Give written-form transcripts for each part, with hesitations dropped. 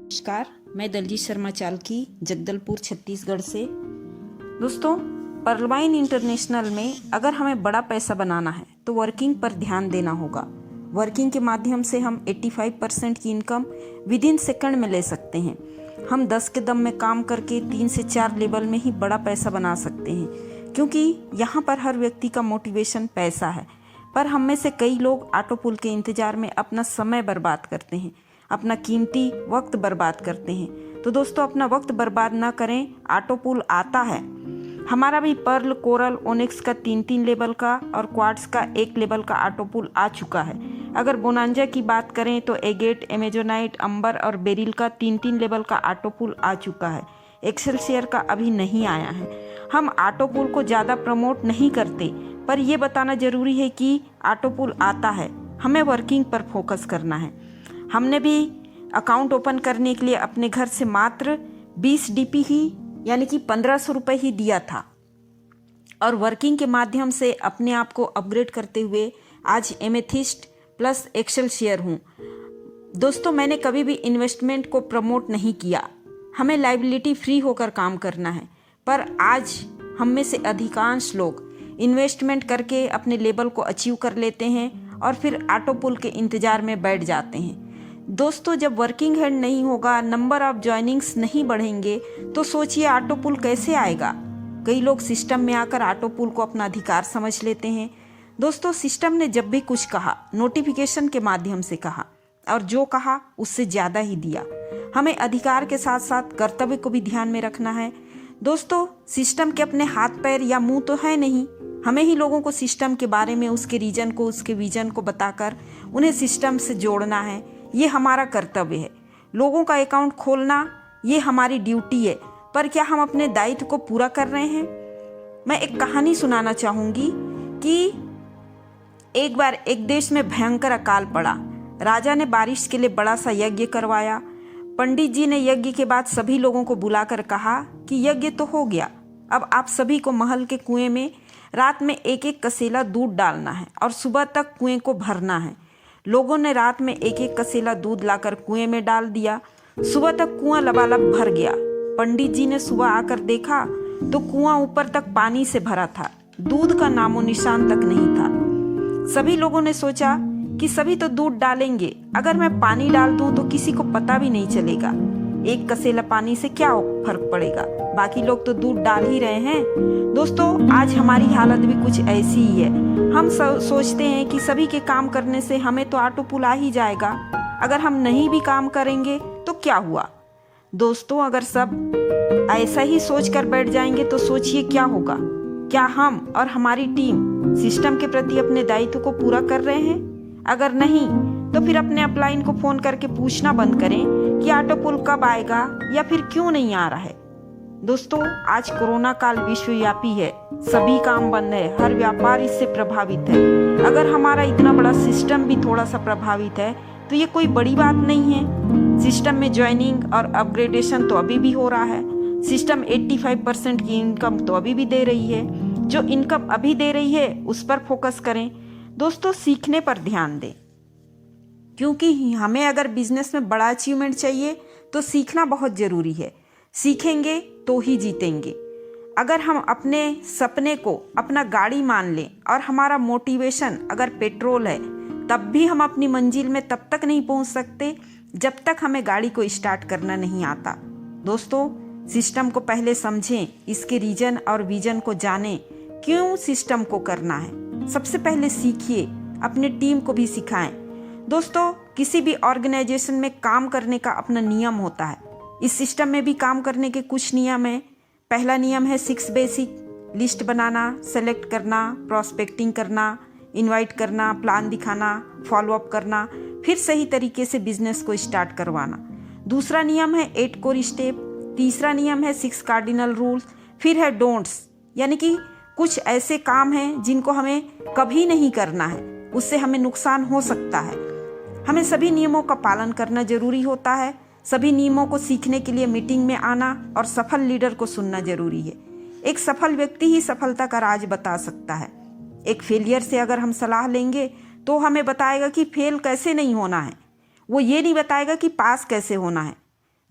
नमस्कार, मैं दलजीत शर्मा चालकी जगदलपुर छत्तीसगढ़ से। दोस्तों, पर्लवाइन इंटरनेशनल में अगर हमें बड़ा पैसा बनाना है तो वर्किंग पर ध्यान देना होगा। वर्किंग के माध्यम से हम 85% की इनकम विद इन सेकंड में ले सकते हैं। हम 10 के दम में काम करके 3 से 4 लेवल में ही बड़ा पैसा बना सकते हैं, क्योंकि यहाँ पर हर व्यक्ति का मोटिवेशन पैसा है। पर हम में से कई लोग ऑटो पुल के इंतजार में अपना समय बर्बाद करते हैं, अपना कीमती वक्त बर्बाद करते हैं। तो दोस्तों, अपना वक्त बर्बाद ना करें, ऑटो पुल आता है। हमारा भी पर्ल, कोरल, ओनिक्स का 3-3 लेवल का और क्वार्ट्ज का 1 लेवल का ऑटो पुल आ चुका है। अगर बोनांजा की बात करें तो एगेट, एमेजोनाइट, अंबर और बेरिल का 3-3 लेवल का ऑटो पुल आ चुका है। एक्सेलसियर का अभी नहीं आया है। हम ऑटो पुल को ज़्यादा प्रमोट नहीं करते, पर यह बताना जरूरी है कि ऑटो पुल आता है। हमें वर्किंग पर फोकस करना है। हमने भी अकाउंट ओपन करने के लिए अपने घर से मात्र 20 डीपी ही यानी कि 1500 रुपये ही दिया था, और वर्किंग के माध्यम से अपने आप को अपग्रेड करते हुए आज एमेथिस्ट प्लस एक्सेलसियर हूँ। दोस्तों, मैंने कभी भी इन्वेस्टमेंट को प्रमोट नहीं किया। हमें लायबिलिटी फ्री होकर काम करना है, पर आज हम में से अधिकांश लोग इन्वेस्टमेंट करके अपने लेवल को अचीव कर लेते हैं और फिर ऑटो पुल के इंतज़ार में बैठ जाते हैं। दोस्तों, जब वर्किंग हेड नहीं होगा, नंबर ऑफ ज्वाइनिंग्स नहीं बढ़ेंगे, तो सोचिए ऑटो पुल कैसे आएगा। कई लोग सिस्टम में आकर ऑटो पुल को अपना अधिकार समझ लेते हैं। दोस्तों, सिस्टम ने जब भी कुछ कहा नोटिफिकेशन के माध्यम से कहा, और जो कहा उससे ज़्यादा ही दिया। हमें अधिकार के साथ साथ कर्तव्य को भी ध्यान में रखना है। दोस्तों, सिस्टम के अपने हाथ पैर या मुंह तो है नहीं। हमें ही लोगों को सिस्टम के बारे में, उसके रीजन को, उसके विजन को बताकर उन्हें सिस्टम से जोड़ना है। ये हमारा कर्तव्य है। लोगों का अकाउंट खोलना ये हमारी ड्यूटी है, पर क्या हम अपने दायित्व को पूरा कर रहे हैं? मैं एक कहानी सुनाना चाहूँगी कि एक बार एक देश में भयंकर अकाल पड़ा। राजा ने बारिश के लिए बड़ा सा यज्ञ करवाया। पंडित जी ने यज्ञ के बाद सभी लोगों को बुलाकर कहा कि यज्ञ तो हो गया, अब आप सभी को महल के कुएं में रात में 1-1 कसेला दूध डालना है और सुबह तक कुएं को भरना है। लोगों ने रात में 1-1 कसेला दूध लाकर कुएं में डाल दिया। सुबह तक कुआं लबालब भर गया। पंडित जी ने सुबह आकर देखा तो कुआं ऊपर तक पानी से भरा था, दूध का नामो निशान तक नहीं था। सभी लोगों ने सोचा कि सभी तो दूध डालेंगे, अगर मैं पानी डाल दूं तो किसी को पता भी नहीं चलेगा। 1 कसेला पानी से क्या फर्क पड़ेगा, बाकी लोग तो दूध डाल ही रहे हैं। दोस्तों, आज हमारी हालत भी कुछ ऐसी ही है। हम सोचते हैं कि सभी के काम करने से हमें तो ऑटो पुल आ ही जाएगा, अगर हम नहीं भी काम करेंगे तो क्या हुआ। दोस्तों, अगर सब ऐसा ही सोच कर बैठ जाएंगे तो सोचिए क्या होगा। क्या हम और हमारी टीम सिस्टम के प्रति अपने दायित्व को पूरा कर रहे हैं? अगर नहीं तो फिर अपने अपलाइन को फोन करके पूछना बंद करें कि ऑटो पुल कब आएगा या फिर क्यों नहीं आ रहा है। दोस्तों, आज कोरोना काल विश्वव्यापी है, सभी काम बंद है, हर व्यापार इससे प्रभावित है। अगर हमारा इतना बड़ा सिस्टम भी थोड़ा सा प्रभावित है तो ये कोई बड़ी बात नहीं है। सिस्टम में ज्वाइनिंग और अपग्रेडेशन तो अभी भी हो रहा है। सिस्टम 85% की इनकम तो अभी भी दे रही है। जो इनकम अभी दे रही है उस पर फोकस करें। दोस्तों, सीखने पर ध्यान दें, क्योंकि हमें अगर बिजनेस में बड़ा अचीवमेंट चाहिए तो सीखना बहुत ज़रूरी है। सीखेंगे तो ही जीतेंगे। अगर हम अपने सपने को अपना गाड़ी मान लें और हमारा मोटिवेशन अगर पेट्रोल है, तब भी हम अपनी मंजिल में तब तक नहीं पहुंच सकते जब तक हमें गाड़ी को स्टार्ट करना नहीं आता। दोस्तों, सिस्टम को पहले समझें, इसके रीजन और विजन को जानें, क्यों सिस्टम को करना है। सबसे पहले सीखिए, अपने टीम को भी सिखाएं। दोस्तों, किसी भी ऑर्गेनाइजेशन में काम करने का अपना नियम होता है। इस सिस्टम में भी काम करने के कुछ नियम हैं। पहला नियम है 6 बेसिक: लिस्ट बनाना, सेलेक्ट करना, प्रोस्पेक्टिंग करना, इनवाइट करना, प्लान दिखाना, फॉलोअप करना, फिर सही तरीके से बिजनेस को स्टार्ट करवाना। दूसरा नियम है 8 कोर स्टेप। तीसरा नियम है 6 कार्डिनल रूल्स। फिर है डोंट्स, यानी कि कुछ ऐसे काम हैं जिनको हमें कभी नहीं करना है, उससे हमें नुकसान हो सकता है। हमें सभी नियमों का पालन करना जरूरी होता है। सभी नियमों को सीखने के लिए मीटिंग में आना और सफल लीडर को सुनना जरूरी है। एक सफल व्यक्ति ही सफलता का राज बता सकता है। एक फेलियर से अगर हम सलाह लेंगे तो हमें बताएगा कि फेल कैसे नहीं होना है, वो ये नहीं बताएगा कि पास कैसे होना है।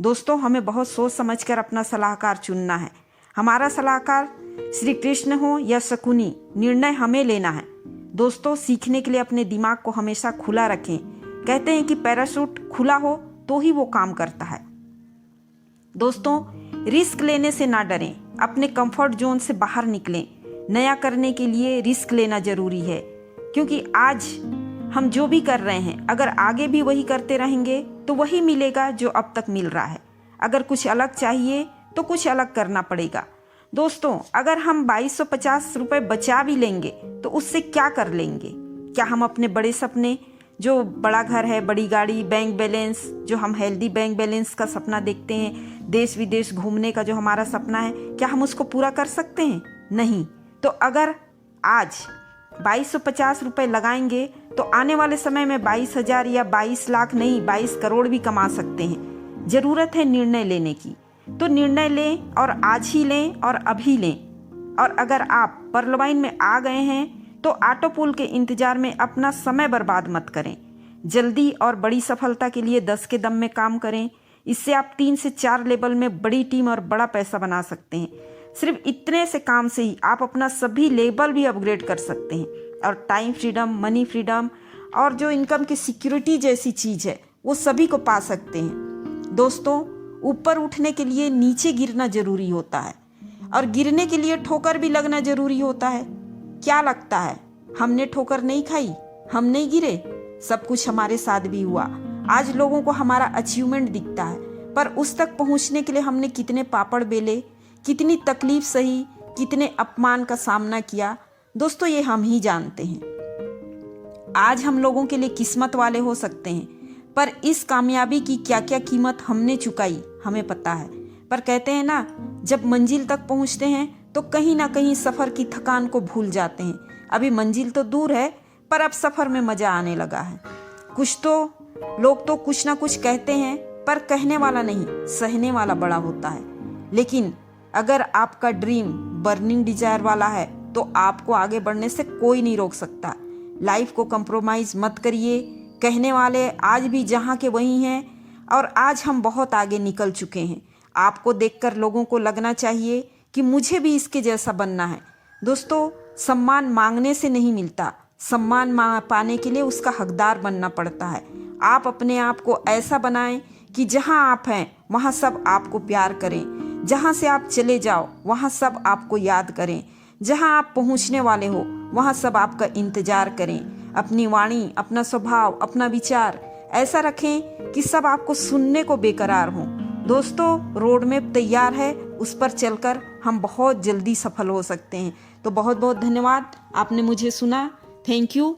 दोस्तों, हमें बहुत सोच समझकर अपना सलाहकार चुनना है। हमारा सलाहकार श्री कृष्ण हो या शकुनी, निर्णय हमें लेना है। दोस्तों, सीखने के लिए अपने दिमाग को हमेशा खुला रखें। कहते हैं कि पैराशूट खुला हो तो ही वो काम करता है। दोस्तों, रिस्क लेने से ना डरें, अपने कंफर्ट जोन से बाहर निकलें। नया करने के लिए रिस्क लेना जरूरी है, क्योंकि आज हम जो भी कर रहे हैं, अगर आगे भी वही करते रहेंगे तो वही मिलेगा जो अब तक मिल रहा है। अगर कुछ अलग चाहिए तो कुछ अलग करना पड़ेगा। दोस्तों, अगर हम 2250 रुपये बचा भी लेंगे तो उससे क्या कर लेंगे? क्या हम अपने बड़े सपने, जो बड़ा घर है, बड़ी गाड़ी, बैंक बैलेंस, जो हम हेल्दी बैंक बैलेंस का सपना देखते हैं, देश विदेश घूमने का जो हमारा सपना है, क्या हम उसको पूरा कर सकते हैं? नहीं। तो अगर आज 2250 रुपये लगाएंगे तो आने वाले समय में 22,000 या 22 लाख नहीं, 22 करोड़ भी कमा सकते हैं। ज़रूरत है निर्णय लेने की, तो निर्णय लें और आज ही लें और अभी लें। और अगर आप पर्लवाइन में आ गए हैं तो ऑटो पुल के इंतजार में अपना समय बर्बाद मत करें। जल्दी और बड़ी सफलता के लिए 10 के दम में काम करें। इससे आप 3 से 4 लेवल में बड़ी टीम और बड़ा पैसा बना सकते हैं। सिर्फ इतने से काम से ही आप अपना सभी लेवल भी अपग्रेड कर सकते हैं और टाइम फ्रीडम, मनी फ्रीडम और जो इनकम की सिक्योरिटी जैसी चीज़ है वो सभी को पा सकते हैं। दोस्तों, ऊपर उठने के लिए नीचे गिरना जरूरी होता है और गिरने के लिए ठोकर भी लगना जरूरी होता है। क्या लगता है हमने ठोकर नहीं खाई, हम नहीं गिरे? सब कुछ हमारे साथ भी हुआ। आज लोगों को हमारा अचीवमेंट दिखता है, पर उस तक पहुंचने के लिए हमने कितने पापड़ बेले, कितनी तकलीफ सही, कितने अपमान का सामना किया, दोस्तों ये हम ही जानते हैं। आज हम लोगों के लिए किस्मत वाले हो सकते हैं, पर इस कामयाबी की क्या क्या कीमत हमने चुकाई हमें पता है। पर कहते हैं ना, जब मंजिल तक पहुंचते हैं तो कहीं ना कहीं सफ़र की थकान को भूल जाते हैं। अभी मंजिल तो दूर है, पर अब सफ़र में मज़ा आने लगा है। कुछ तो लोग तो कुछ ना कुछ कहते हैं, पर कहने वाला नहीं, सहने वाला बड़ा होता है। लेकिन अगर आपका ड्रीम बर्निंग डिजायर वाला है तो आपको आगे बढ़ने से कोई नहीं रोक सकता। लाइफ को कंप्रोमाइज़ मत करिए। कहने वाले आज भी जहाँ के वहीं हैं और आज हम बहुत आगे निकल चुके हैं। आपको देखकर लोगों को लगना चाहिए कि मुझे भी इसके जैसा बनना है। दोस्तों, सम्मान मांगने से नहीं मिलता, सम्मान पाने के लिए उसका हकदार बनना पड़ता है। आप अपने आप को ऐसा बनाएं कि जहां आप हैं वहां सब आपको प्यार करें, जहां से आप चले जाओ वहां सब आपको याद करें, जहां आप पहुंचने वाले हो वहां सब आपका इंतजार करें। अपनी वाणी, अपना स्वभाव, अपना विचार ऐसा रखें कि सब आपको सुनने को बेकरार हों। दोस्तों, रोड मैप तैयार है, उस पर चलकर हम बहुत जल्दी सफल हो सकते हैं। तो बहुत बहुत धन्यवाद, आपने मुझे सुना। Thank you.